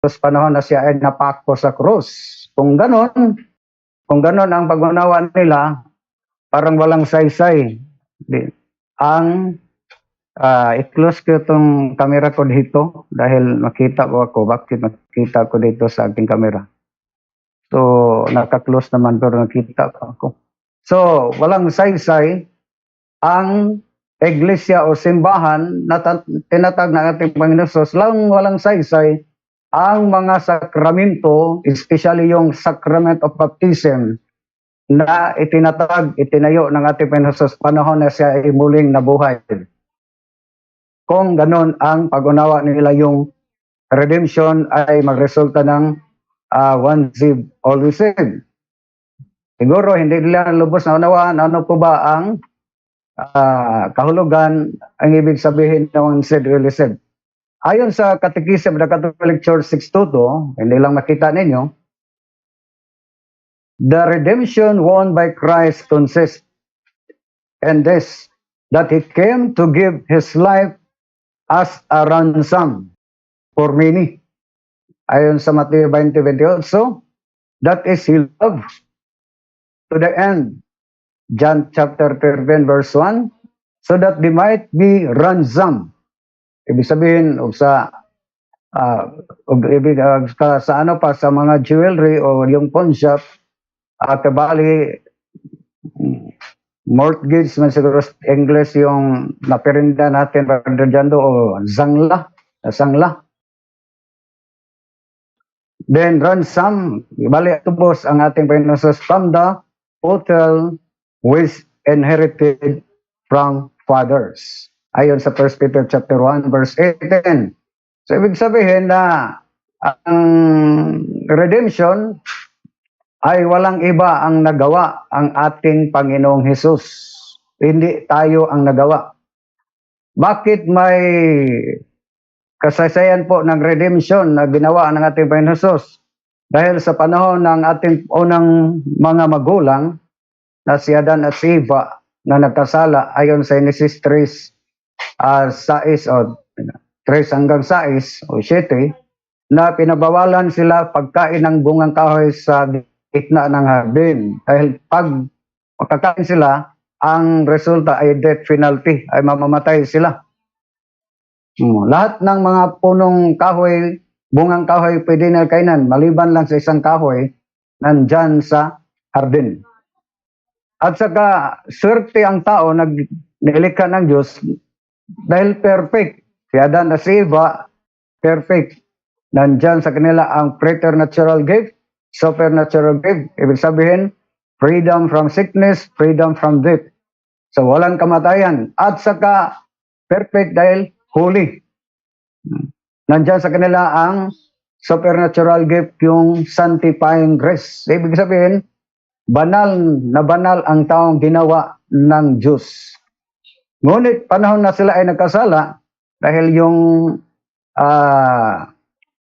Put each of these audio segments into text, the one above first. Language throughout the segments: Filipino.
panahon na siya ay napako sa krus. Kung ganon ang pag-unawa nila, parang walang saysay. Ang i-close ko itong camera ko dito dahil makita ko ako. Bakit makita ko dito sa aking camera? So, naka-close naman pero nakita ko ako. So, walang saysay ang iglesia o simbahan na tinatag ng ating Panginoon Jesus, walang saysay ang mga sakramento, especially yung sacrament of baptism na itinayo ng ating Panginoon Jesus panahon na siya ay muling nabuhay. Kung ganon ang pag-unawa nila, yung redemption ay magresulta ng once saved, always saved. Siguro hindi nila lubos na unawaan ano po ba ang kahulugan, ang ibig sabihin ng once saved, really saved. Ayon sa Catechism of the Catholic Church 622, hindi lang makita ninyo, the redemption won by Christ consists in this, that He came to give His life as a ransom for many. Ayon sa Mateo 20:28, so that is His love to the end. John chapter 13 verse 1, so that they might be ransom. Ibig sabihin sa ano pa sa mga jewelry o yung pawn shop, kabali mortgage man siguro English yung naperinda natin Brother Jando, o sangla. Then ransom, bali tubos ang ating Panginoon from the total which inherited from fathers. Ayon sa 1 Peter chapter 1 verse 18. So ibig sabihin na ang redemption ay walang iba ang nagawa, ang ating Panginoong Hesus. Hindi tayo ang nagawa. Bakit may kasaysayan po ng redemption na ginawa ng ating Panginoong Hesus? Dahil sa panahon ng ating unang mga magulang na si Adan at si Eva na nagkasala ayon sa Genesis 3, 6 o 3 hanggang 6 o 7, na pinabawalan sila pagkain ng bungang kahoy sa gitna ng hardin. Dahil pag makakain sila, ang resulta ay death penalty, ay mamamatay sila. Lahat ng mga punong kahoy, bungang kahoy pwede na kainan, maliban lang sa isang kahoy nandyan sa hardin. At saka, swerte ang tao na nilikha ng Diyos dahil perfect. Si Adan at si Eva, perfect. Nandyan sa kanila ang preternatural gift, supernatural gift. Ibig sabihin, freedom from sickness, freedom from death. So, walang kamatayan. At saka, perfect dahil holy. Nandyan sa kanila ang supernatural gift, yung sanctifying grace. Ibig sabihin, banal na banal ang taong ginawa ng Diyos. Ngunit panahon na sila ay nagkasala dahil yung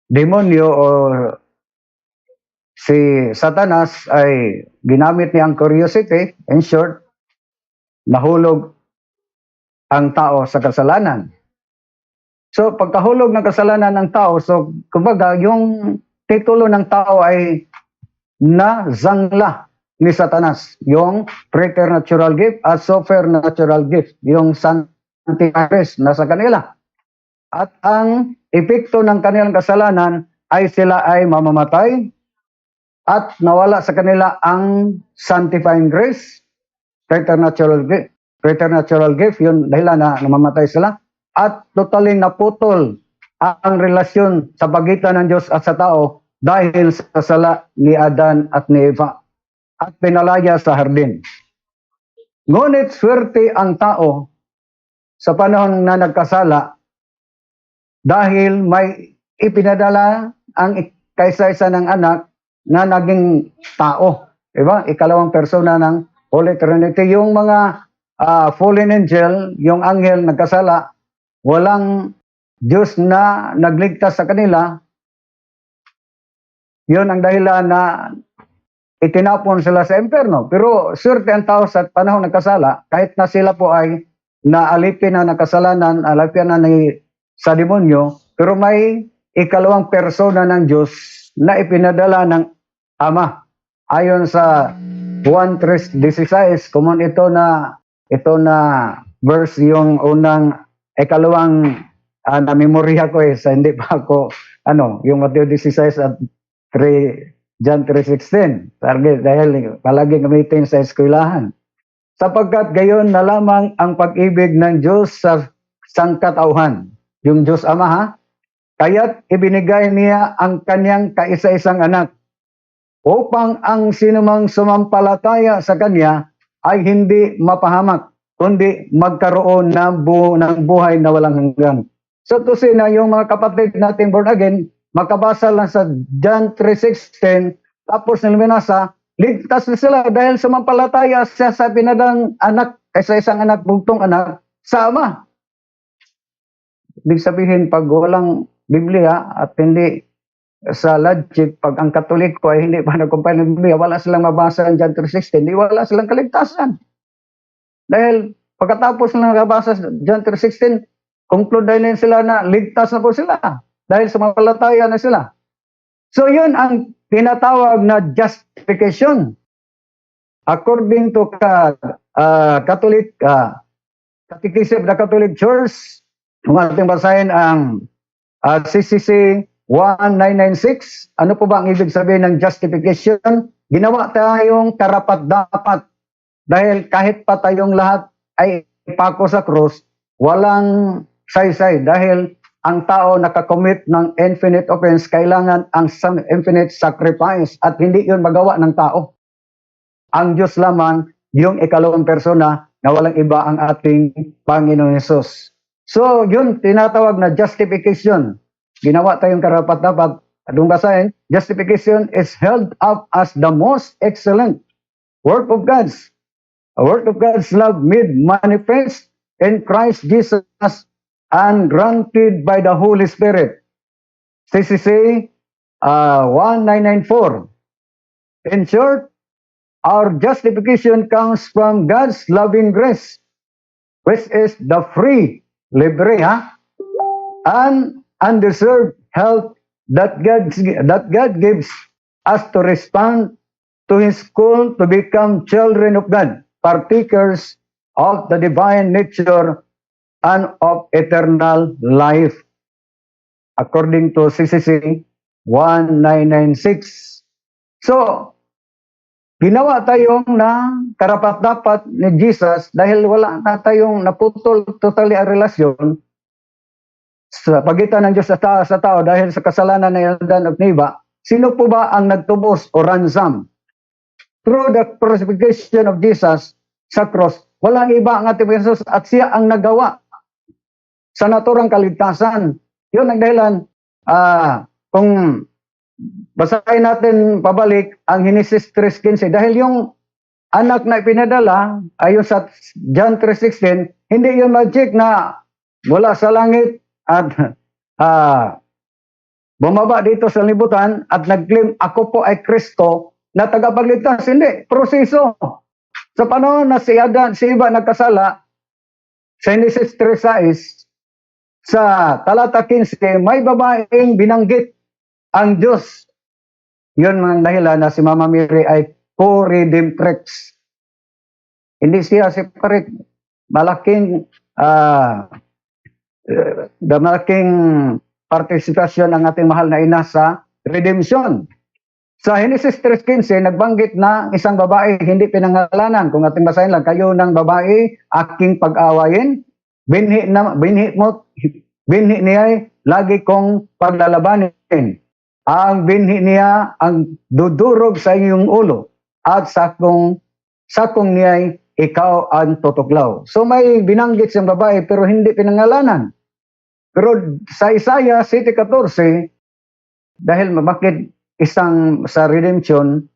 demonyo o si Satanas ay ginamit niya ang curiosity. In short, nahulog ang tao sa kasalanan. So pagkahulog ng kasalanan ng tao, so kumbaga yung titulo ng tao ay nazangla ni Satanas, yung preternatural gift at supernatural gift, yung sanctifiers na sa kanila. At ang epekto ng kanilang kasalanan ay sila ay mamamatay at nawala sa kanila ang sanctifying grace, preternatural gift, yun dahilan na namamatay sila, at totally naputol ang relasyon sa pagitan ng Diyos at sa tao dahil sa sala ni Adan at ni Eva at pinalaya sa hardin. Ngunit swerte ang tao sa panahon na nagkasala dahil may ipinadala ang kaisa-isa ng anak na naging tao. Diba? Ikalawang persona ng Holy Trinity. Yung mga fallen angel, yung anghel nagkasala, walang Diyos na nagligtas sa kanila. Yun ang dahilan na itinapon sila sa impyerno. Pero swerte ang tao sa panahon nagkasala, kahit na sila po ay naalipin na nakasalanan, alipin na sa demonyo, pero may ikalawang persona ng Diyos na ipinadala ng Ama. Ayon sa Juan 3:16, common ito na verse, yung unang ikalawang na-memorya ko sa hindi pa ako yung Mateo 16 at 3 John 3:16. Dahil palagi gamitin sa eskwelahan. Sapagkat gayon na lamang ang pag-ibig ng Diyos sa sangkatauhan, yung Diyos Ama, ha? Kaya't ibinigay niya ang kanyang kaisa-isang anak upang ang sinumang sumampalataya sa kanya ay hindi mapahamak, kundi magkaroon ng buhay na walang hanggan. So to say na yung mga kapatid natin born again, makabasa lang sa John 3:16, tapos nilminasa, ligtas na sila dahil sumampalataya siya sa pinadalang anak, kaisa-isang anak, bugtong anak, sa Ama. Ibig sabihin, pag walang Biblia at hindi sa logic, pag ang Katoliko ay hindi pa nag-compile ng Biblia, wala silang mabasa ng John 3:16, di wala silang kaligtasan. Dahil pagkatapos lang nabasa John 3:16, conclude din sila na ligtas na po sila dahil sumampalataya na sila. So yun ang tinatawag na justification. According to Catholic Catechism of the Catholic Church, kung ating basahin ang CCC 1996, ano po ba ang ibig sabihin ng justification? Ginawa tayong karapat-dapat dahil kahit pa tayong lahat ay ipako sa krus, walang saysay dahil ang tao nakakommit ng infinite offense, kailangan ang infinite sacrifice at hindi yun magawa ng tao. Ang Diyos lamang, yung ikalawang persona na walang iba ang ating Panginoon Hesus. So yun tinatawag na justification. Ginawa tayong karapat-dapat. At kung basahin, justification is held up as the most excellent work of God's. A work of God's love made manifest in Christ Jesus and granted by the Holy Spirit. CCC 1994. In short, our justification comes from God's loving grace, which is the free, libre, and undeserved help that God gives us to respond to His call to become children of God, partakers of the divine nature and of eternal life. According to CCC 1996. So, ginawa tayong na karapat-dapat ni Jesus dahil wala na tayong naputol totally ang relasyon sa pagitan ng Diyos sa tao dahil sa kasalanan ng Adan at Eva. Sino po ba ang nagtubos o ransom? Through the crucifixion of Jesus sa cross, walang iba ang ating Jesus at siya ang nagawa sa naturang kaligtasan. Yun ang dahilan. Kung basahin natin pabalik ang Genesis 3:15, dahil yung anak na ipinadala ayon sa John 3:16, hindi yung magic na mula sa langit at bumaba dito sa libutan at nag-claim, ako po ay Kristo na tagapagligtas. Hindi, proseso. Sa panahon na si Eva nagkasala, sa Genesis 3:6, sa talata 15, may babaeng binanggit ang Diyos. Yun ang dahilan na si Mama Mary ay co-redemptrix. Hindi siya separate. Malaking malaking partisipasyon ng ating mahal na ina sa redemption. Sa Genesis 3:15, nagbanggit na isang babae hindi pinangalanan. Kung ating basahin lang, kayo ng babae, aking pag-awayin, binhi niya lagi kong paglalabanin. Ang binhi niya ang dudurog sa iyong ulo at sakong niya'y ikaw ang tutuklaw. So may binanggit siyang babae pero hindi pinangalanan. Pero sa Isaiah 7:14, dahil bakit isang sa redemption,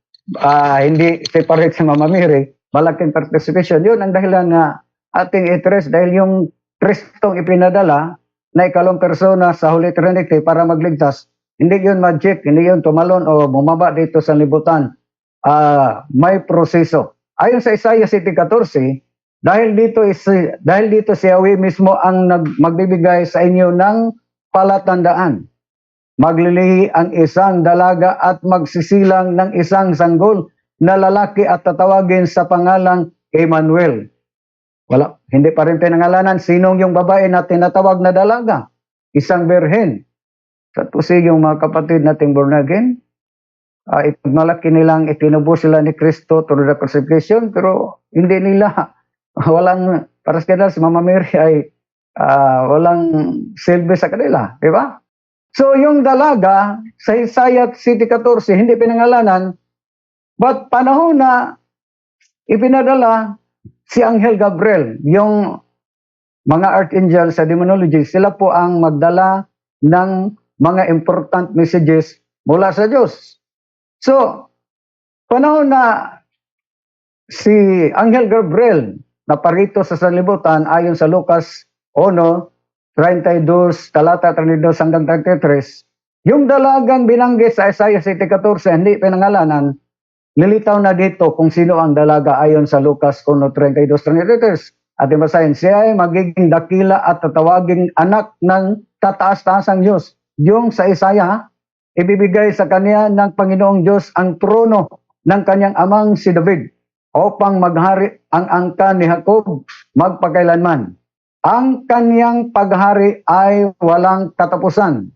hindi separate si Mama Mary, malaking participation. Yun ang dahilan na ating interest dahil yung Kristong ipinadala na ikalawang persona sa Holy Trinity para magligtas, hindi yun magic, hindi yun tumalon o bumaba dito sa libutan. May proseso. Ayon sa Isaiah 7:14, dahil dito si Yahweh mismo ang magbibigay sa inyo ng palatandaan maglilihi ang isang dalaga at magsisilang ng isang sanggol na lalaki at tatawagin sa pangalang Emmanuel. Wala, hindi pa rin pinangalanan sinong yung babae na tinatawag na dalaga. Isang birhen. Kasi yung mga kapatid nating born again, ipagmalaki nilang itinubos sila ni Kristo through the crucifixion, pero hindi nila, walang, para sa kanila, si Mama Mary ay walang silbi sa kanila, di ba? So yung dalaga sa Isaiah 7:14, hindi pinangalanan, but panahon na ipinadala si Anghel Gabriel, yung mga archangel sa demonology, sila po ang magdala ng mga important messages mula sa Diyos. So, panahon na si Anghel Gabriel naparito sa sanlibutan ayon sa Lucas 1:32, talata 32 hanggang 33, yung dalagang binanggit sa Isaiah 7:14, hindi pinangalanan, nilitaw na dito kung sino ang dalaga ayon sa Lucas 1:32-33. At basahin, siya ay magiging dakila at tatawaging anak ng tataas-taasang Diyos. Yung sa Isaiah, ibibigay sa kanya ng Panginoong Diyos ang trono ng kanyang amang si David upang maghari ang angkan ni Jacob magpakailanman. Ang kanyang paghari ay walang katapusan.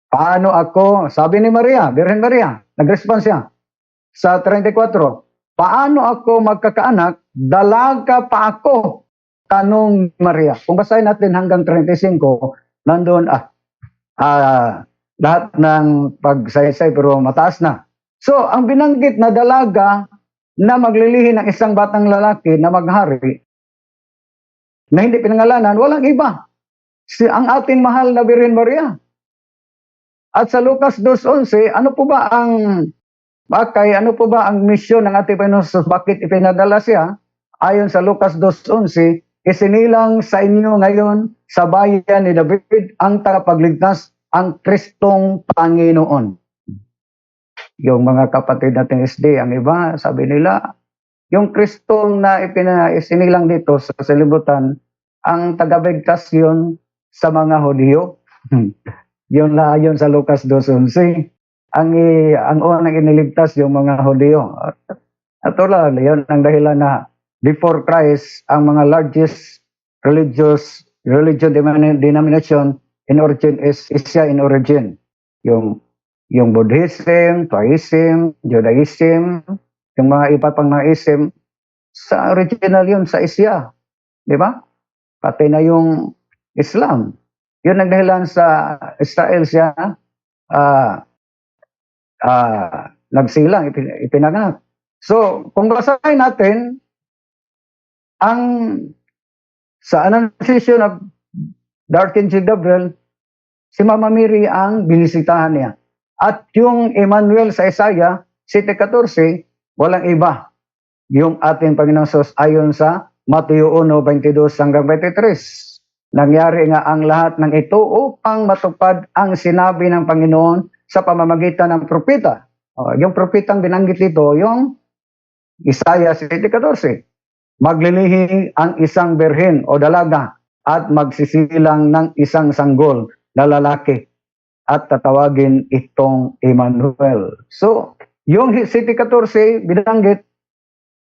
Paano ako? Sabi ni Maria, Birhen Maria, nag-response siya sa 34, paano ako magkakaanak? Dalaga pa ako. Tanong Maria. Kung basahin natin hanggang 35, nandun, lahat ng pagsaysay pero mataas na. So, ang binanggit na dalaga na maglilihi ng isang batang lalaki na maghari, na hindi pinangalanan, walang iba. Ang ating mahal na Birhen Maria. At sa Lucas 2:11, ano po ba ang misyon ng ating Panginoon Jesus? Bakit ipinadala siya? Ayon sa Lucas 2:11, isinilang sa inyo ngayon sa bayan ni David ang tagapagligtas, ang Kristong Panginoon. Yung mga kapatid nating SD, ang iba, sabi nila, yung Kristong na isinilang dito sa salibutan, ang tagapagligtas yun sa mga Hudyo. Yun na yun sa Lucas 2:11. Ang unang iniligtas yung mga Hudyo. At wala, yun ang dahilan na before Christ, ang mga largest religion denomination in origin is Asia in origin. Yung Buddhism, Taoism, Judaism, yung mga iba pang mga ism, sa original yun sa Asia. Di ba? Pati na yung Islam. Yun ang dahilan sa Israel siya nagsilang, ipinanganak. So, kung basahin natin, sa Annunciation of the Archangel Gabriel, si Mama Mary ang binisitahan niya. At yung Emmanuel sa Isaiah 7:14, walang iba. Yung ating Panginoong Sus ayon sa Mateo 1:22 hanggang 23. Nangyari nga ang lahat ng ito upang matupad ang sinabi ng Panginoon sa pamamagitan ng propeta. Yung propetang binanggit dito, yung Isaiah 7:14. Maglilihi ang isang birhen o dalaga at magsisilang ng isang sanggol na lalaki at tatawagin itong Emmanuel. So, yung 7:14 binanggit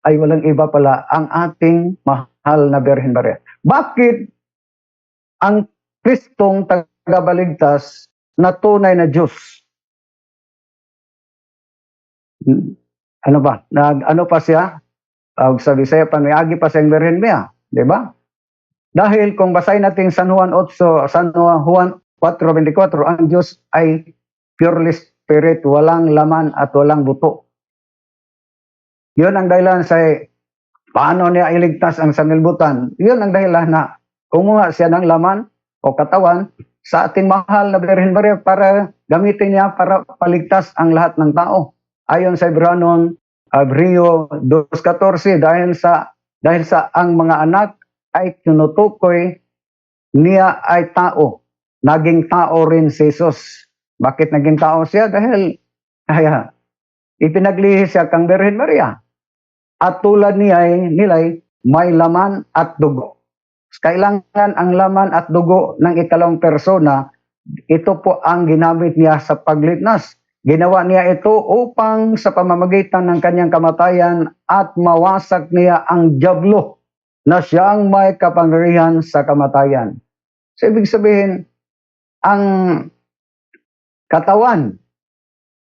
ay walang iba pala ang ating mahal na Birhen Maria. Bakit ang Kristong tagabaligtas na tunay na Diyos? Ano ba? Ano pa siya? Sa Bisaya pa, agi pa siyang Birhen Maria, di ba? Dahil kung basahin natin San Juan 4:24, ang Diyos ay purely spirit, walang laman at walang buto. Yun ang dahilan sa paano niya iligtas ang sanlibutan. Yun ang dahilan na kumuha siya ng laman o katawan sa ating mahal na Birhen Maria para gamitin niya para paligtas ang lahat ng tao. Ayon sa Hebreo 2:14, dahil sa ang mga anak ay tinutukoy niya ay tao. Naging tao rin si Jesus. Bakit naging tao siya? Dahil ipinaglihi siya kang Birhen Maria. At tulad nila'y may laman at dugo. Kailangan ang laman at dugo ng ikalawang persona ito po ang ginamit niya sa pagligtas. Ginawa niya ito upang sa pamamagitan ng kanyang kamatayan at mawasak niya ang dyablo na siyang may kapangyarihan sa kamatayan. So, ibig sabihin, ang katawan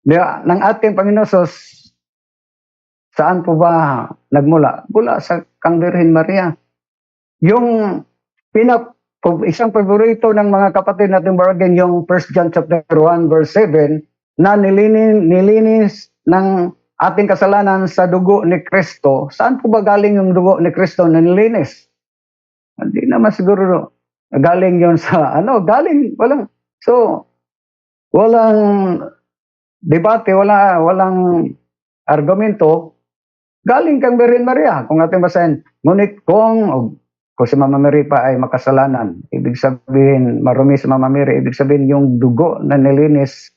ng ating Panginoon Sus, saan po ba nagmula? Mula sa kang Birhen Maria. Yung isang paborito ng mga kapatid natin barangay, yung 1 John chapter 1 verse 7, na nilinis ng ating kasalanan sa dugo ni Kristo. Saan po ba galing yung dugo ni Kristo na nilinis? Hindi naman siguro galing yon sa walang debate, walang argumento, galing kang Birhen Maria. Kung ating basahin, ngunit kung si Mama Mary pa ay makasalanan, ibig sabihin, marumi si Mama Mary, ibig sabihin yung dugo na nilinis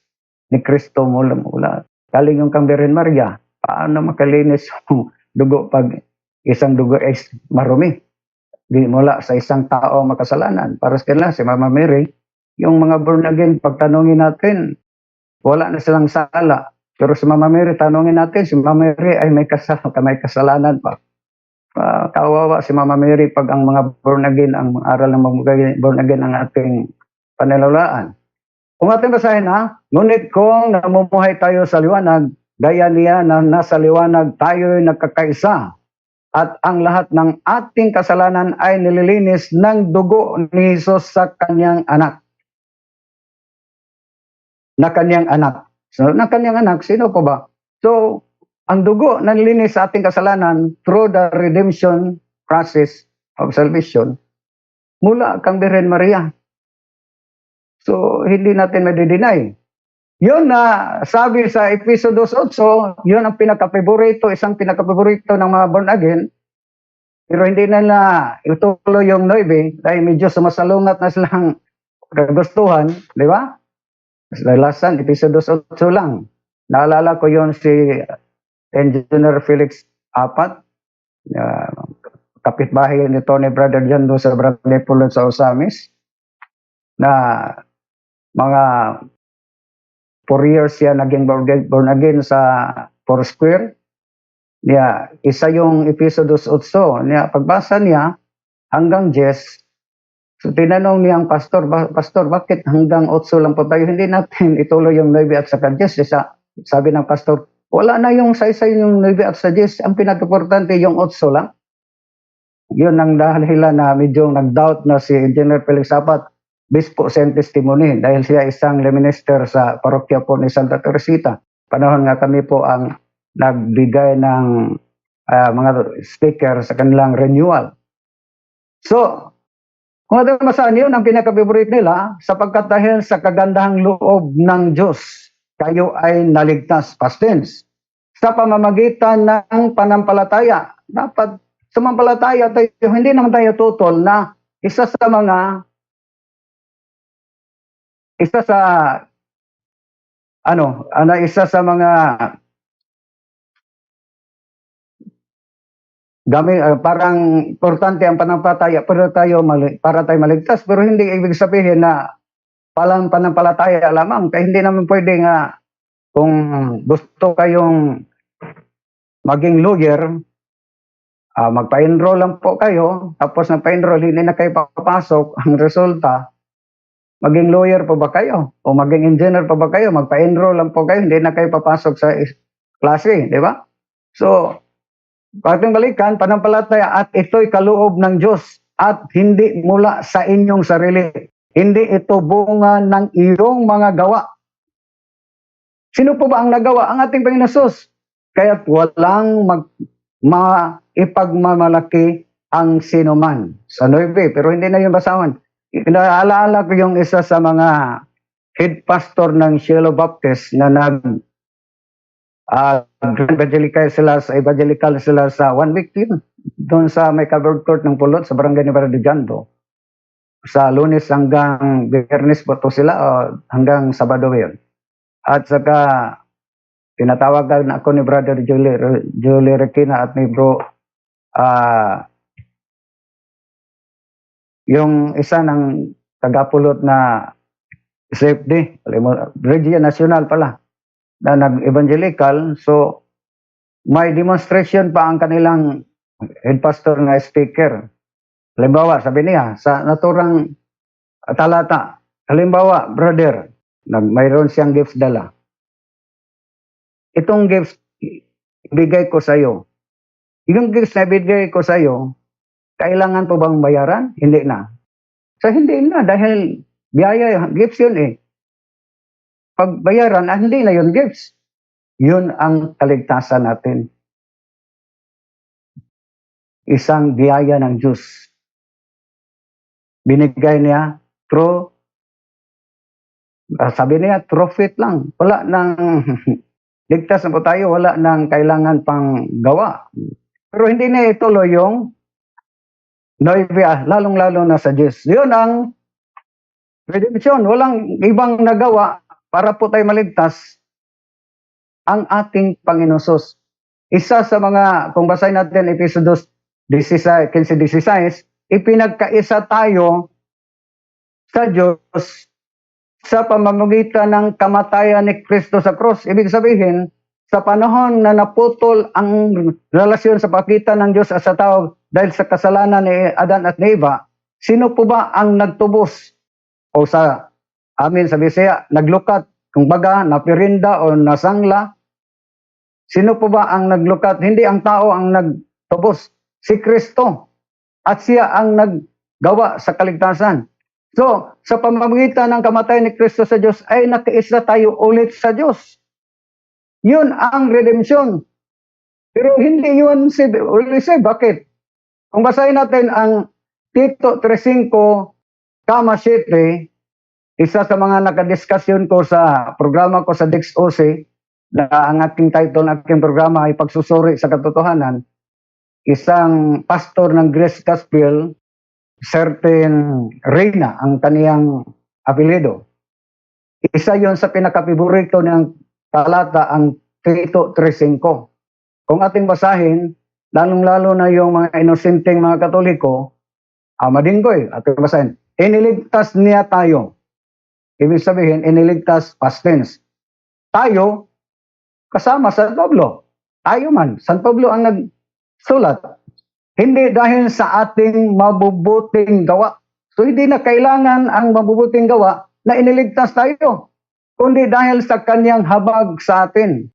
ni Kristo mula. Galing yung kang Birhen Maria. Paano makalinis yung dugo pag isang dugo ay marumi? Di mula sa isang tao makasalanan. Para sa kanila, si Mama Mary, yung mga born again, pagtanungin natin, wala na silang sala. Pero si Mama Mary, tanungin natin, si Mama Mary ay may kasalanan pa. Kawawa si Mama Mary pag ang mga born again, ang aral ng mga born again ang ating panilalaan. Kung ating basahin ngunit kung namumuhay tayo sa liwanag, gaya niya na nasa liwanag tayo'y nagkakaisa, at ang lahat ng ating kasalanan ay nililinis ng dugo ni Jesus sa kanyang anak. So, na kanyang anak, sino po ba? So, ang dugo na nilinis sa ating kasalanan through the redemption process of salvation, mula kang Birhen Maria. So, hindi natin madideny. Yun na sabi sa Efeso 2:8, yun ang isang pinaka-paborito ng mga born again. Pero hindi nila ituloy yung 9 dahil medyo sumasalungat na silang kagustuhan, di ba? Dalasan, Efeso 2:8 lang. Naalala ko yun si Engineer Felix Apat, kapitbahay ni Tony Brother John doon sa Barangay Pulon sa Osamis, na mga 4 years siya naging born again sa Foursquare. Isa yung Efeso 2:8. Pagbasa niya hanggang 10, so tinanong niya ang pastor, bakit hanggang 8 lang po tayo? Hindi natin ituloy yung 9 at saka 10. Sabi ng pastor, wala na yung saysay yung 9 at sa 10. Ang pinaka-importante yung 8 lang. Yun ang dahilan na medyo nag-doubt na si Engineer Felix Apat, Bispo Saint Testimony, dahil siya isang minister sa parokya po ni Santa Teresita. Panahon nga kami po ang nagbigay ng mga speaker sa kanilang renewal. So, kung ating masaan yun, ang pinaka-favorite nila, sapagkat dahil sa kagandahang loob ng Diyos, kayo ay naligtas, past tense, sa pamamagitan ng panampalataya. Dapat sumampalataya tayo, hindi naman tayo tutol na isa sa mga parang importante ang panampalataya para tayo maligtas, pero hindi ibig sabihin na palang panampalataya lamang. Kaya hindi naman pwede nga kung gusto kayong maging lawyer, magpa-enroll lang po kayo, tapos nagpa-enroll, hindi na kayo papasok, ang resulta, maging lawyer pa ba kayo? O maging engineer pa ba kayo? Magpa-enroll lang po kayo, hindi na kayo papasok sa klase, di ba? So, ating balikan, panampalataya at ito'y kaloob ng Diyos at hindi mula sa inyong sarili. Hindi ito bunga ng iyong mga gawa. Sino po ba ang nagawa? Ang ating Panginoon Hesus. Kaya't walang maipagmamalaki ang sinuman. Sa 9, pero hindi na yung basahan. Inaalaala ko yung isa sa mga head pastor ng Shiloh Baptist na evangelical sila sa 1 week yun. Doon sa may covered court ng Pulot sa barangay ni Brother Jando. Sa Lunes hanggang Biyernes po to sila hanggang Sabado yun. At saka tinatawagan ako ni Brother Julie Requina at ni Bro yung isa ng taga-Pulot na SFD, Region National pala, na nag-evangelical. So, may demonstration pa ang kanilang head pastor na speaker. Halimbawa, sabi niya, sa naturang talata, halimbawa, brother, mayroon siyang gifts dala. Itong gifts, ibigay ko sa iyo. Yung gifts na ibigay ko sa iyo, kailangan po bang bayaran? Hindi na. So, hindi na, dahil biyaya, gifts yun eh. Pag bayaran, hindi na yun gifts. Yun ang kaligtasan natin. Isang biyaya ng Diyos. Binigay niya through, sabi niya, through faith lang. Wala nang, ligtas na po tayo, wala nang kailangan pang gawa. Pero hindi na ituloy yung noivia, lalong-lalo na sa Diyos. Yun ang redemption. Walang ibang nagawa para po tayo maligtas, ang ating Panginoon Sus. Isa sa mga, kung basahin natin Episodos 15:16, ipinagkaisa tayo sa Diyos sa pamamagitan ng kamatayan ni Kristo sa cross. Ibig sabihin, sa panahon na naputol ang relasyon sa pagitan ng Diyos at sa tao dahil sa kasalanan ni Adan at ni Eva, sino po ba ang nagtubos? O sa amin sa Bisaya, naglukat, kung baga, napirinda o nasangla. Sino po ba ang naglukat? Hindi ang tao ang nagtubos. Si Kristo. At siya ang naggawa sa kaligtasan. So, sa pamamagitan ng kamatayan ni Kristo sa Diyos, ay nakiisa tayo ulit sa Diyos. Yun ang redemption. Pero hindi yun si Ulises. Bakit? Kung basahin natin ang Tito 3:5, 7, isa sa mga nakadiskasyon ko sa programa ko sa DixOC, na ang aking title ng aking programa ay Pagsusuri sa Katotohanan, isang pastor ng Grace Gospel, certain Reina ang kaniyang apelyido. Isa yon sa pinakapiborito ng talata, ang Tito 3:5. Kung ating basahin, lalong-lalo na yung mga inosenteng mga Katoliko, madinggoy, ating basahin, iniligtas niya tayo. Ibig sabihin, iniligtas past tense. Tayo, kasama San Pablo. Tayo man, San Pablo ang nagsulat. Hindi dahil sa ating mabubuting gawa. So hindi na kailangan ang mabubuting gawa na iniligtas tayo, kundi dahil sa kanyang habag sa atin.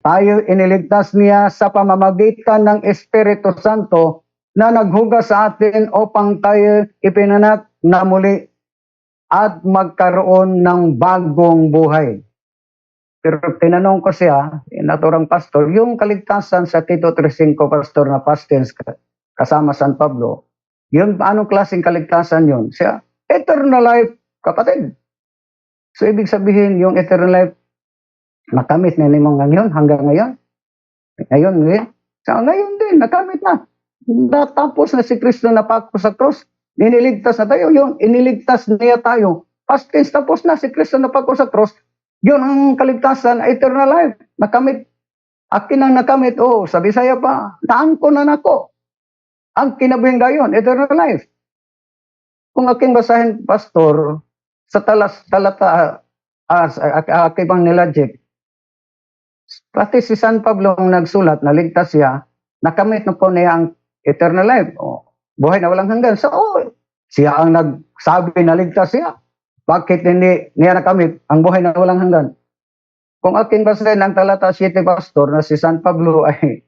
Tayo iniligtas niya sa pamamagitan ng Espiritu Santo na naghugas sa atin upang tayo ipinanak na muli at magkaroon ng bagong buhay. Pero tinanong ko siya, naturang pastor, yung kaligtasan sa Tito 3:5, pastor, na past tense kasama San Pablo, yun, anong klaseng kaligtasan yun? Siya, eternal life, kapatid. So, ibig sabihin, yung eternal life, nakamit na nimong ngayon, hanggang ngayon. Ngayon. So, ngayon din, nakamit na. Natapos na si Kristo na pako sa cross. Iniligtas na tayo. Yung iniligtas niya tayo. Past tense, tapos na si Kristo na pako sa cross. Yun ang kaligtasan, eternal life. Nakamit. Akin ang nakamit. Oh, sa Bisaya pa, naangko na nako. Ang kinabuhing dayon, eternal life. Kung aking basahin, pastor, sa talata, aking pang nilogic, pati si San Pablo ang nagsulat, naligtas siya, nakamit na po niya ang eternal life. Oh, buhay na walang hanggan. So, siya ang nagsabi na ligtas siya. Bakit hindi niya nakamit ang buhay na walang hanggan? Kung aking basahin ang talata 7, pastor, na si San Pablo ay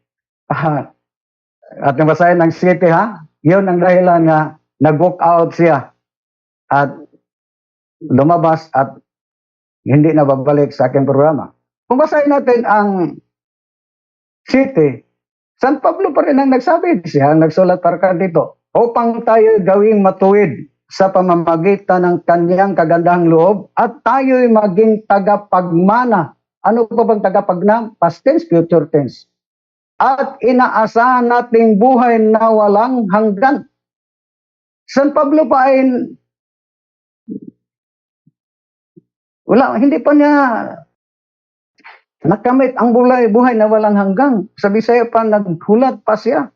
ating basahin ng 7, ha? Yun ang dahilan na nag-walk out siya at lumabas at hindi na babalik sa aking programa. Kung basahin natin ang 7, San Pablo pa rin ang nagsabi. Siya ang nagsulat para dito, upang tayo gawing matuwid sa pamamagitan ng kanyang kagandahang loob at tayo'y maging tagapagmana. Ano pa bang tagapagmana? Past tense, future tense. At inaasahan nating buhay na walang hanggan. San Pablo pa ay hindi pa niya nakamit ang buhay na walang hanggang. Sa Bisaya pa, naghulat pa siya.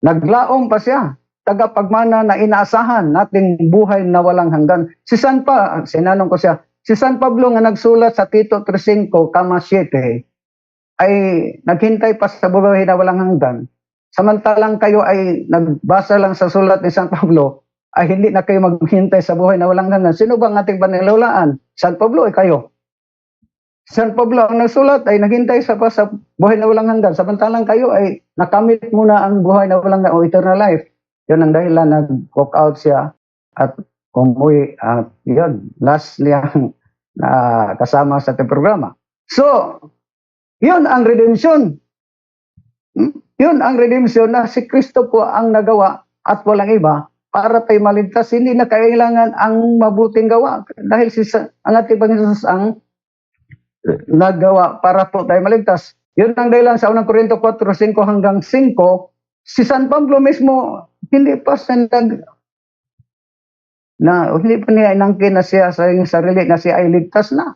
Naglaom pa siya. tagapagmana na inaasahan nating buhay na walang hanggan. Sinanong ko siya, si San Pablo nga nagsulat sa Tito 3:5, kama 7, ay naghintay pa sa buhay na walang hanggan. Samantalang kayo ay nagbasa lang sa sulat ni San Pablo, ay hindi na kayo maghintay sa buhay na walang hanggan. Sino bang ating panilulaan? San Pablo ay kayo. San Pablo ang nagsulat ay naghintay sa buhay na walang hanggan. Samantalang kayo ay nakamit muna ang buhay na walang hanggan o eternal life. Yun ang dahilan nag-walk out siya at umuwi. At yun, last niyang kasama sa ating programa. So, yun ang redemption. Yun ang redemption na si Kristo po ang nagawa at walang iba para tayo maligtas. Hindi na kailangan ang mabuting gawa dahil ang ating Panginoon ang nagawa para po tayo maligtas. Yun ang dahilan sa 1 Corinto 4:5 hanggang 5, si San Pablo mismo hindi pa hindi pa niya inangkin na siya sa sarili na siya ay ligtas na.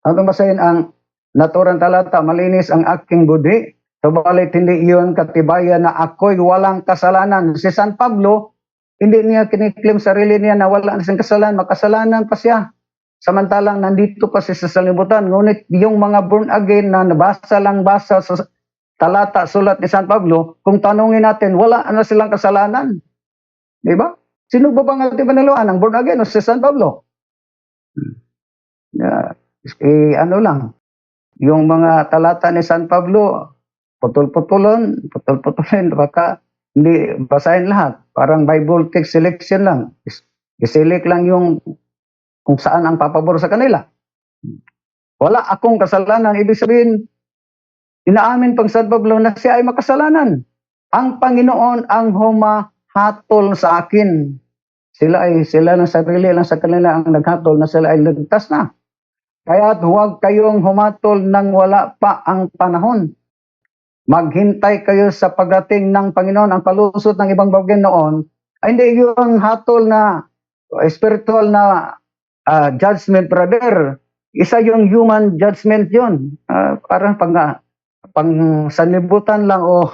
Ang basahin ang naturang talata, malinis ang aking budhi, subalit hindi iyon katibayan na ako'y walang kasalanan. Si San Pablo, hindi niya kiniklaim sarili niya na wala na siyang kasalanan, makasalanan pa siya. Samantalang nandito pa siya sa salibutan. Ngunit yung mga born again na basa sa talata, sulat ni San Pablo, kung tanungin natin, wala na silang kasalanan. Di ba? Sino ba bang ating paniluan? Ang born again o si San Pablo? Ano lang, yung mga talata ni San Pablo, putol-putulin, baka hindi basahin lahat. Parang Bible text selection lang. Iselect lang yung kung saan ang papabor sa kanila. Wala akong kasalanan. Ibig sabihin, inaamin pang San Pablo na siya ay makasalanan. Ang Panginoon ang humahatol sa akin. Sila ng sarili lang sa kanila ang naghatol na sila ay ligtas na. Kaya huwag kayong humatol nang wala pa ang panahon. Maghintay kayo sa pagdating ng Panginoon. Ang palusot ng ibang bagay noon ay hindi yung hatol na spiritual na judgment, brother. Isa yung human judgment yun. Parang pang sanlibutan lang o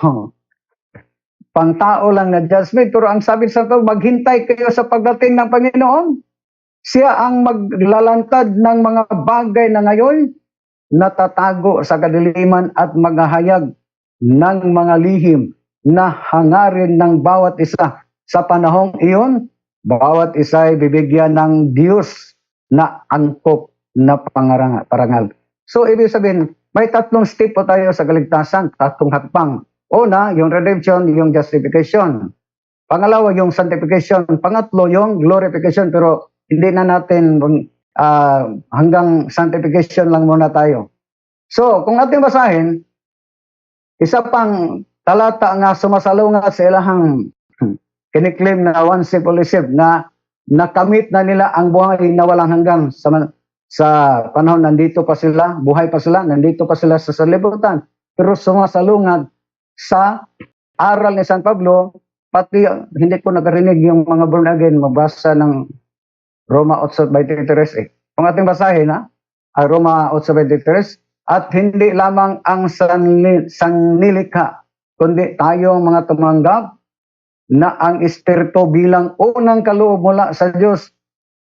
pang tao lang na judgment. Pero ang sabi sa ito, maghintay kayo sa pagdating ng Panginoon. Siya ang maglalantad ng mga bagay na ngayon natatago sa kadiliman at maghahayag ng mga lihim na hangarin ng bawat isa. Sa panahong iyon, bawat isa ay bibigyan ng Diyos na angkop na parangal. So, ibig sabihin, may tatlong step po tayo sa kaligtasan, tatlong hakbang. Una, yung redemption, yung justification. Pangalawa, yung sanctification. Pangatlo, yung glorification. Pero hindi na natin hanggang sanctification lang muna tayo. So, kung ating basahin, isa pang talata nga sumasalungat sa ilahang kiniklaim na one step only step na nakamit na nila ang buhay na walang hanggang sa panahon nandito pa sila, buhay pa sila, nandito pa sila sa salibutan. Pero sumasalungat sa aral ni San Pablo, pati hindi ko nakarinig yung mga born again mabasa ng Roma 8:23. Kung ating basahin Roma 8:23, at hindi lamang ang sanglilikha, kundi tayong mga tumanggap na ang Espiritu bilang unang kaloob mula sa Diyos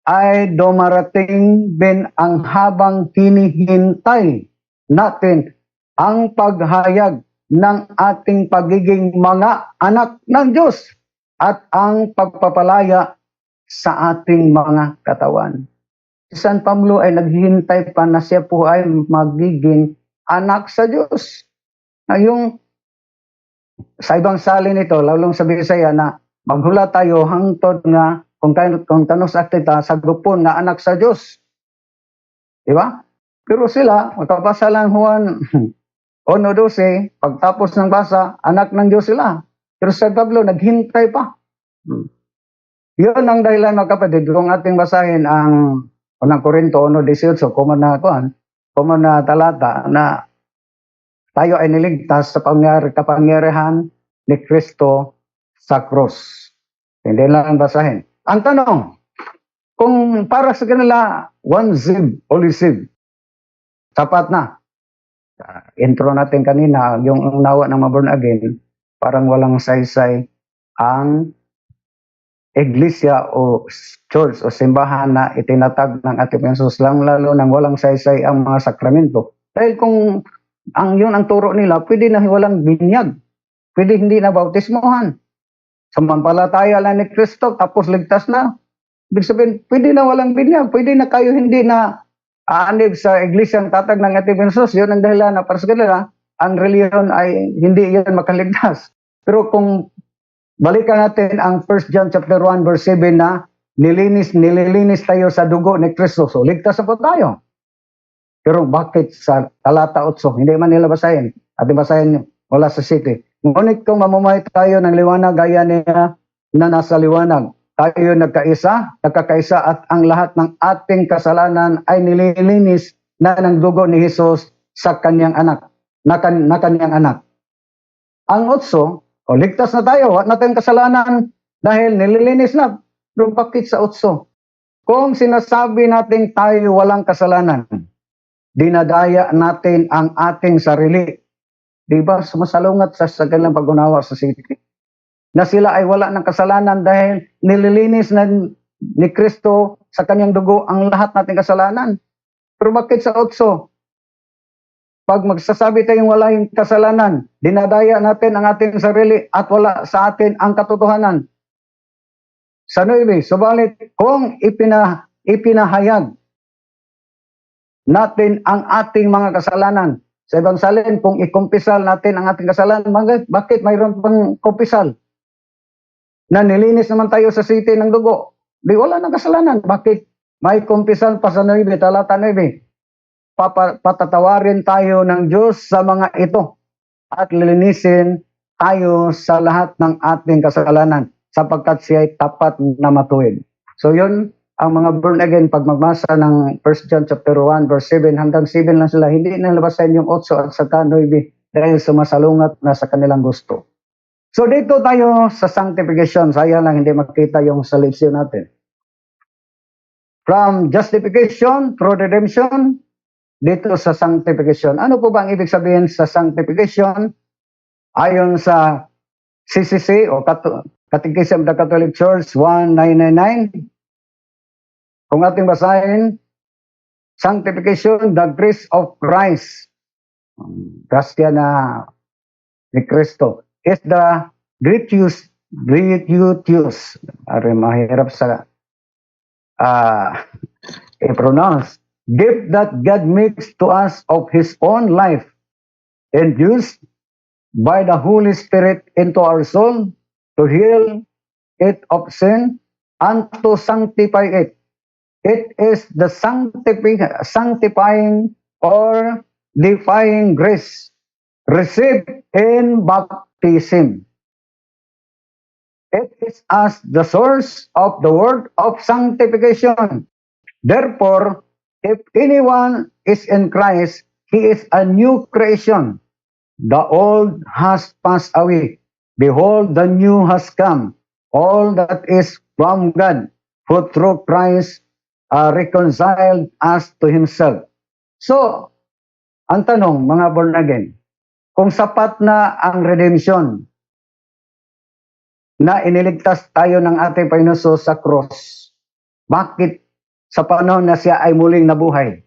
ay dumarating din ang habang hinihintay natin ang paghayag ng ating pagiging mga anak ng Diyos at ang pagpapalaya sa ating mga katawan. Si San Pablo ay naghihintay pa na siya po ay magiging anak sa Diyos. Na yung sa ibang salin ito, lalong sa Bisaya na maghula tayo hangtod nga kung tanos akita sa grupon nga anak sa Diyos. Di ba? Pero sila, magkabasa lang Juan 1:12, pagtapos ng basa, anak ng Diyos sila. Pero sa Pablo, naghintay pa. Yun ang dahilan mga kapatid, kung ating basahin ang 1 Corinto 1:18, common na talata na tayo ay niligtas sa kapangyarihan ni Kristo sa krus. Hindi lang basahin. Ang tanong, kung para sa kanila, one zib, only zib, sapat na. Intro natin kanina, yung nawa ng born again, parang walang saysay ang iglesia o church o simbahan na itinatag ng ating Panginoon, lalo nang walang saysay ang mga sakramento. Dahil kung yun ang turo nila, pwede na walang binyag, pwede hindi na bautismohan. Samantalataya lang ni Kristo, tapos ligtas na. Ibig sabihin, pwede na walang binyag, pwede na kayo hindi na aanib sa iglesyang tatag ng ating Panginoon. Yun ang dahilan na para sa kanila, ang reliyon ay hindi yan makaligtas. Pero kung balikan natin ang 1 John chapter 1 verse 7 na nililinis tayo sa dugo ni Kristo. So ligtas na po tayo. Pero bakit sa talata 8, hindi man nila basahin. At basahin wala sa city. Ngunit kung mamumuhay tayo ng liwanag gaya niya na nasa liwanag, tayo nagkakaisa at ang lahat ng ating kasalanan ay nililinis na ng dugo ni Jesus sa kanyang anak, na kanyang anak. Ang 8, ligtas na tayo, wala natin kasalanan dahil nililinis na. Pero bakit sa 8? Kung sinasabi natin tayo walang kasalanan, dinadaya natin ang ating sarili. Diba? Sumasalungat sa kanilang pag-unawa sa city. Na sila ay wala ng kasalanan dahil nililinis na ni Kristo sa kanyang dugo ang lahat nating kasalanan. Pero bakit sa 8? Pag magsasabi tayong wala yung kasalanan, dinadaya natin ang ating sarili at wala sa atin ang katotohanan. Sa 9, subalit kung ipinahayag natin ang ating mga kasalanan, sa ibang salin, kung ikumpisal natin ang ating kasalanan, bakit mayroon pang kumpisal? Na nilinis naman tayo sa city ng dugo. Di wala ng kasalanan. Bakit may kumpisal pa sa 9, talata 9? Patatawarin tayo ng Diyos sa mga ito at lilinisin tayo sa lahat ng ating kasalanan sapagkat siya ay tapat na matuwid. So yun, ang mga born again, pag magbasa ng 1 John chapter 1 verse 7 hanggang 7 lang sila, hindi na labasan yung 8 at saka 9 dahil sumasalungat na sa kanilang gusto. So dito tayo sa sanctification, sayang lang hindi makita yung selection natin. From justification through redemption, dito sa sanctification. Ano po ba ang ibig sabihin sa sanctification? Ayon sa CCC o Catechism of the Catholic Church 1999, kung ating basahin, sanctification, the grace of Christ, grasya na ni Kristo, is the gratuitous, mahirap sa i-pronounce, gift that God makes to us of His own life, induced by the Holy Spirit into our soul to heal it of sin and to sanctify it. It is the sanctifying or defying grace received in baptism. It is as the source of the word of sanctification. Therefore, if anyone is in Christ, he is a new creation. The old has passed away. Behold, the new has come. All that is from God, who through Christ reconciled us to Himself. So, ang tanong, mga born again, kung sapat na ang redemption na iniligtas tayo ng ating Panginoon sa cross, bakit sa panahon na siya ay muling nabuhay,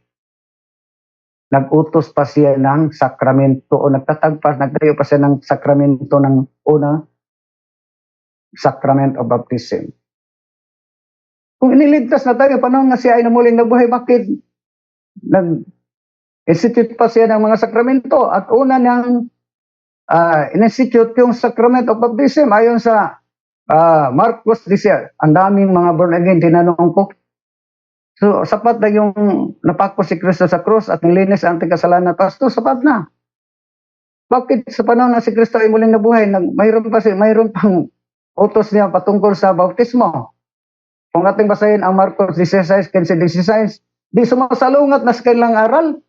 nag-utos pa siya ng sakramento o nagtayo pa siya ng sakramento ng una, sacrament of baptism. Kung iniligtas na tayo, panahon na siya ay muling nabuhay, bakit nag-institute pa siya ng mga sakramento? At una niyang in-institute yung sacrament of baptism ayon sa Marcos 10. Ang daming mga born again, tinanong ko. So, sapat na yung napako si Kristo sa krus at nilinis ang ating kasalanan. Pasto, sapat na. Bakit sa panahon na si Kristo ay muling nabuhay, mayroon pang utos niya patungkol sa bautismo? Kung ating basahin ang Marcos 16, 15-16, di sumasalungat na sa kanilang aral.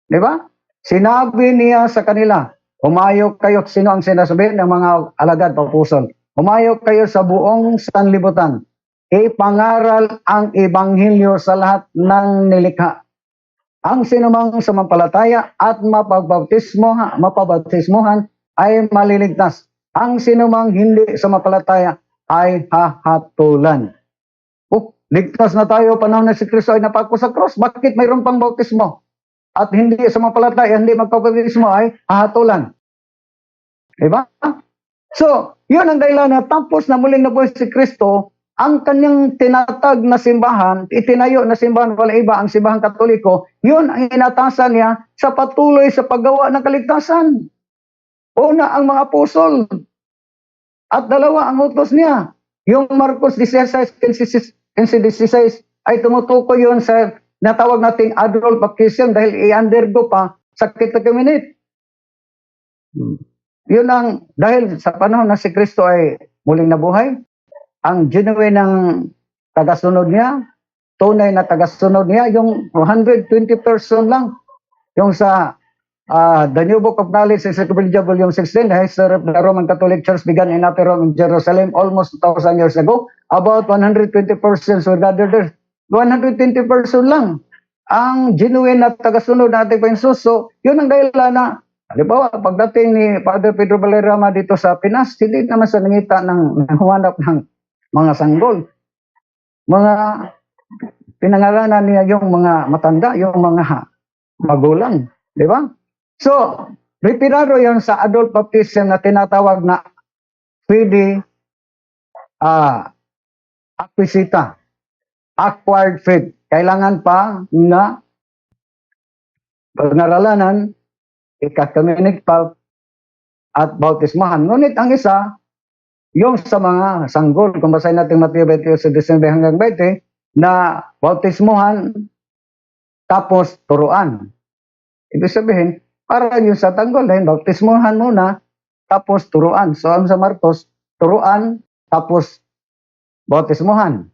Di ba? Sinabi niya sa kanila, umayo kayo, sino ang sinasabihin ng mga alagad o pusol? Umayo kayo sa buong sanlibutan. Ipangaral ang ebanghelyo sa lahat ng nilikha. Ang sinumang sumampalataya at mapabautismohan ay maliligtas. Ang sinumang hindi sumampalataya ay hahatulan. Ligtas na tayo panahon na si Kristo ay napako sa cross. Bakit mayroon pang bautismo? At hindi sumampalataya, hindi magpabautismo ay hahatulan. Diba? So, yun ang dahilan na tapos na muling nabuhay si Kristo, ang kanyang tinatag na simbahan, itinayo na simbahan, wala iba, ang simbahang Katoliko, yun ang inatasan niya sa patuloy sa paggawa ng kaligtasan. Una ang mga apostol, at dalawa ang utos niya. Yung Marcos 16 ay tumutukoy yun sa natawag nating adult baptism dahil i-undergo pa sakit na kaminit. Yun ang, dahil sa panahon na si Kristo ay muling nabuhay, ang genuine ng tagasunod niya, tunay na tagasunod niya, yung 120 person lang. Yung sa the New Book of Knowledge, Encyclopedia Volume 16, the history of the Roman Catholic Church began in Upper Rome in Jerusalem almost 2,000 years ago. About 120 persons were gathered there. 120 person lang ang genuine na tagasunod na ating Panginoon. So, yun ang dahilan na, halimbawa, pagdating ni Father Pedro Valerama dito sa Pinas, hindi naman sa nangita ng humanap ng mga sanggol. Mga pinangalanan niya yung mga matanda, yung mga magulang. Di ba? So, retirado yun sa adult baptism na tinatawag na fide acquisita, acquired faith. Kailangan pa na pag-aralanan, ikakaminig pa at bautismahan. Ngunit ang isa, yung sa mga sanggol, kung basahin natin Mateo 28 hanggang 20, na bautismuhan tapos turuan. Ibig sabihin, para yung sa tanggol, dahil bautismuhan muna tapos turuan. So ang sa Marcos, turuan tapos bautismuhan.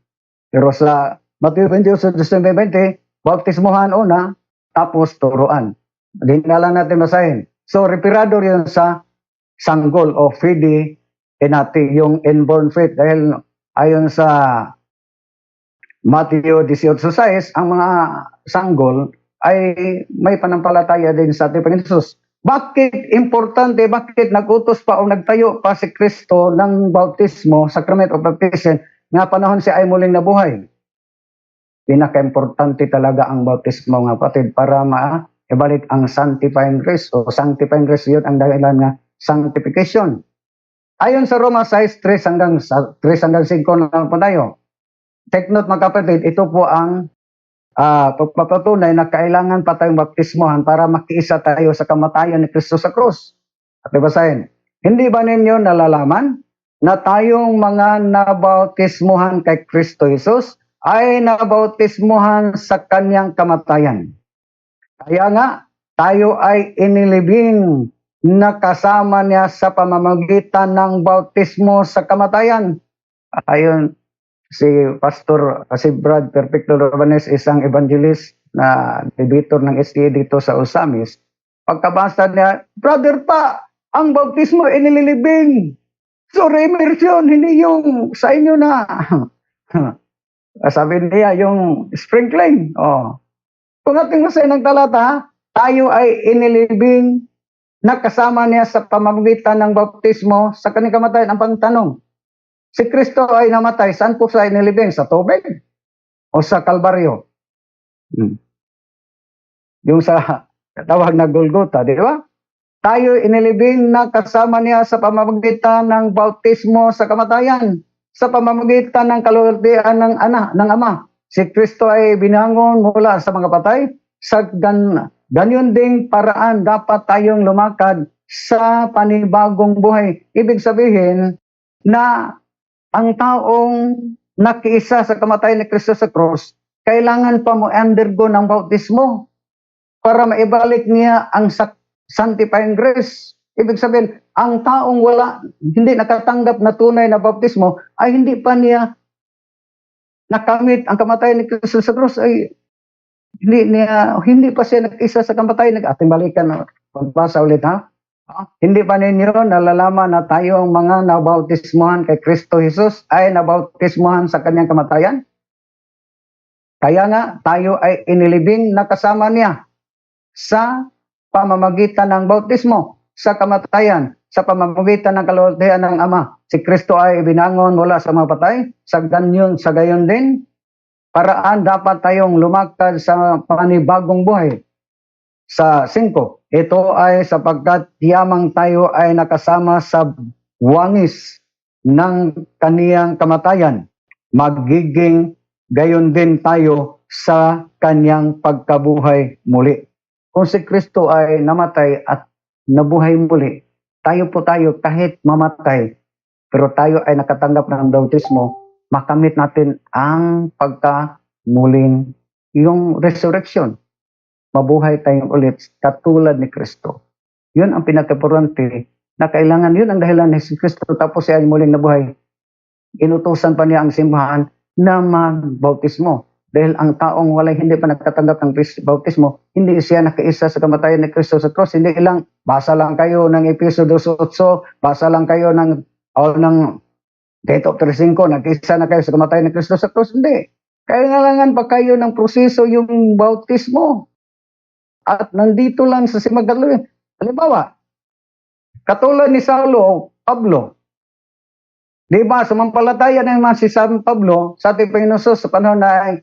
Pero sa Mateo 28 20, bautismuhan una tapos turuan. Hindi na lang natin basahin. So retirado yun sa sanggol o fide enati, yung inborn faith, dahil ayon sa Mateo 18:6, ang mga sanggol ay may panampalataya din sa ating Panginoon Jesus. Bakit importante, bakit nagutos pa o nagtayo pa si Kristo ng bautismo, sacrament of baptism, nga panahon siya ay muling nabuhay? Pinaka-importante talaga ang bautismo, mga kapatid, para maibalik ang sanctifying grace o sanctifying grace. Yun ang dahilan nga sanctification. Ayon sa Roma 6:3 hanggang 5 na po tayo. Take note, mga kapatid, ito po ang pagpapatunay na kailangan pa tayong baptismohan para makiisa tayo sa kamatayan ni Kristo sa krus. At basahin, hindi ba ninyo nalalaman na tayong mga nabautismuhan kay Kristo Jesus ay nabautismuhan sa kanyang kamatayan? Kaya nga, tayo ay inilibing na kasama niya sa pamamagitan ng bautismo sa kamatayan. Ayon si Pastor, si Brad Perfecto Robanes, isang evangelist na debitor ng SDA dito sa Osamis. Pagkabasa niya, brother pa, ang bautismo inililibing. So, immersion, hindi yung sa inyo na. Sabi niya, yung sprinkling. Oh. Kung ating masahin ng talata, tayo ay inilibing na kasama niya sa pamamagitan ng bautismo sa kanyang kamatayan. Ang pagtanong, si Kristo ay namatay, saan po siya inilibing? Sa tubig? O sa Kalbaryo? Yung sa tawag na Golgotha, di ba? Tayo inilibing na kasama niya sa pamamagitan ng bautismo sa kamatayan, sa pamamagitan ng kaluwartian ng Ama. Si Kristo ay binangon mula sa mga patay, sa ganyan ding paraan dapat tayong lumakad sa panibagong buhay. Ibig sabihin na ang taong nakiisa sa kamatayan ni Kristo sa cross, kailangan pa mo undergo ng bautismo para maibalik niya ang sanctifying grace. Ibig sabihin, ang taong hindi nakatanggap na tunay na bautismo ay hindi pa niya nakamit ang kamatayan ni Kristo sa cross, ay hindi pa siya nag-isa sa kamatayan. Ating balikan, pagbasa ulit, ha? Hindi pa ninyo nalalaman na tayo ang mga nabautismuhan kay Kristo Jesus ay nabautismuhan sa kanyang kamatayan? Kaya nga, tayo ay inilibing na kasama niya sa pamamagitan ng bautismo sa kamatayan, sa pamamagitan ng kaluwartihan ng Ama. si Kristo ay binangon mula sa mga patay, sa gayon din, paraan dapat tayong lumakad sa panibagong buhay. Sa 5, ito ay sapagkat yamang tayo ay nakasama sa wangis ng kaniyang kamatayan, magiging gayon din tayo sa kanyang pagkabuhay muli. Kung si Kristo ay namatay at nabuhay muli, tayo kahit mamatay, pero tayo ay nakatanggap ng bautismo, makamit natin ang pagkamuling, yung resurrection. Mabuhay tayong ulit katulad ni Kristo. Yun ang pinaka-importante na kailangan, yun ang dahilan ni si Kristo tapos siya ay muling nabuhay. Inutusan pa niya ang simbahan na magbautismo. Dahil ang taong hindi pa nagkatanggap ng bautismo, hindi siya nakaisa sa kamatayan ni Kristo sa cross. Hindi lang, basa lang kayo ng Episodio 8, basa lang kayo ng Tito 3:5, nag-isa na kayo sa kamatayan ni Kristo sa cross. Hindi. Kailangan pa kayo ng proseso yung bautismo. At nandito lang sa simbahan. Halimbawa, katulad ni Saulo o Pablo, di ba, sumampalataya naman si San Pablo sa ating Panginoon sa panahon na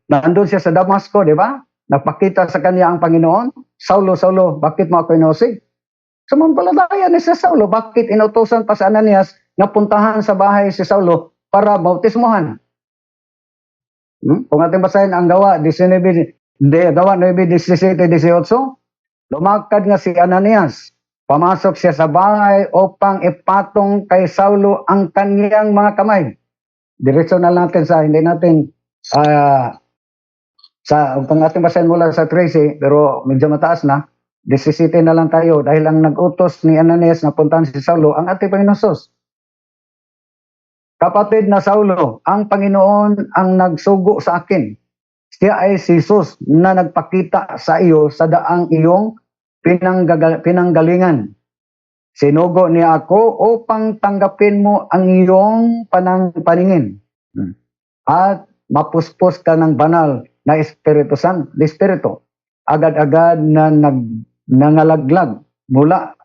nandun siya sa Damasco, di ba? Nagpakita sa kanya ang Panginoon. Saulo, Saulo, bakit mo ako inusig? Sumampalataya ni si Saulo, bakit inutusan pa sa Ananias na puntahan sa bahay si Saulo para bautismohan? Kung ating basahin ang Gawa 9:17-18, lumakad nga si Ananias. Pamasok siya sa bahay upang ipatong kay Saulo ang kaniyang mga kamay. Diretso na natin hindi natin kung ating basahin mula sa 13, pero medyo mataas na, 17 na lang tayo dahil ang nag-utos ni Ananias na puntahan si Saulo ang ating Panginoon Sus. Kapatid na Saulo, ang Panginoon ang nagsugo sa akin. Siya ay si Jesus na nagpakita sa iyo sa daang iyong pinanggalingan. Sinugo niya ako upang tanggapin mo ang iyong paningin at mapuspos ka ng banal na Espiritu Santo. Agad-agad na nangalaglag mula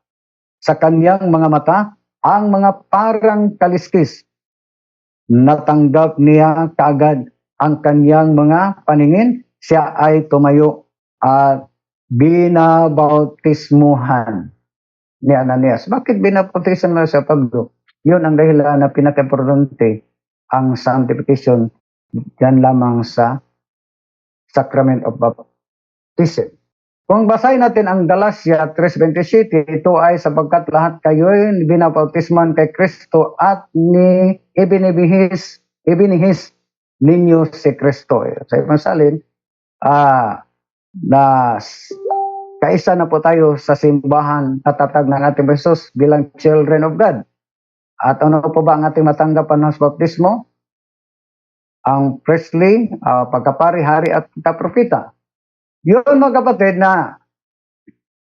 sa kanyang mga mata ang mga parang kaliskis. Natanggap niya kaagad ang kanyang mga paningin. Siya ay tumayo at binabautismuhan ni Ananias. Bakit binabautismuhan na siya, Pablo? Yun ang dahilan na pinaka-importante ang sanctification yan lamang sa sacrament of baptism. Kung basahin natin ang Galatia 3:27, ito ay sapagkat lahat kayo binabautisman kay Kristo at ibinihis ninyo si Kristo. Sa ibang salin, na kaisa na po tayo sa simbahan at tatag ng ating Jesus bilang children of God. At ano po ba ang ating matanggapan ng baptismo? Ang priestly, pagkapari, hari at pagkaprofita. Yun mga kapatid na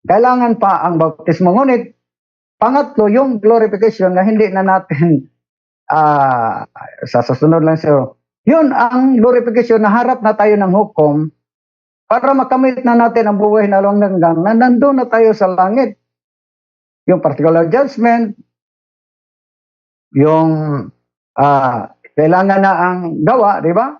kailangan pa ang baptismo. Ngunit, pangatlo, yung glorification na hindi na natin sa susunod lang siya. Yun ang glorification na harap na tayo ng hukom para makamit na natin ang buhay na walang hanggan na nandun na tayo sa langit. Yung particular judgment, yung kailangan na ang gawa, di ba?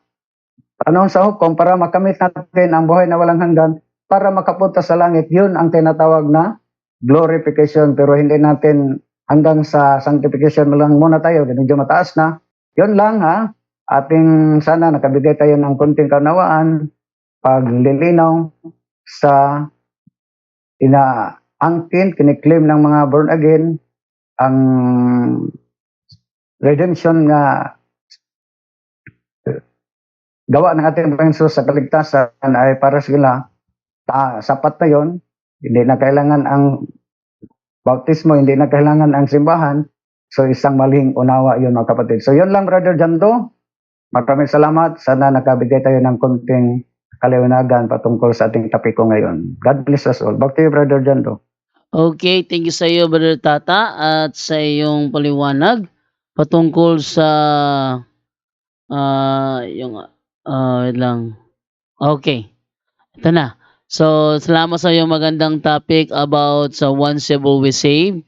Panahon sa hukom para makamit natin ang buhay na walang hanggan para makapunta sa langit. Yun ang tinatawag na glorification. Pero hindi natin hanggang sa sanctification lang muna tayo. Medyo mataas na. Yun lang ating sana nakabigay tayo ng konting kaunawaan, paglilinaw sa inaangkin, kiniklaim ng mga born again, ang redemption nga gawa ng ating Panginoon sa kaligtasan ay para sila, sapat na yon. Hindi na kailangan ang bautismo, hindi na kailangan ang simbahan. So isang maling unawa yun mga kapatid. So yun lang, Brother Jando. Maraming salamat. Sana nakabigay tayo ng konting kaliwanagan patungkol sa ating topiko ngayon. God bless us all. Back to you, Brother Jando. Okay, thank you sa iyo, Brother Tata, at sa iyong paliwanag patungkol sa wait lang. Okay, ito na. So, salamat sa iyong magandang topic about sa once you're always saved.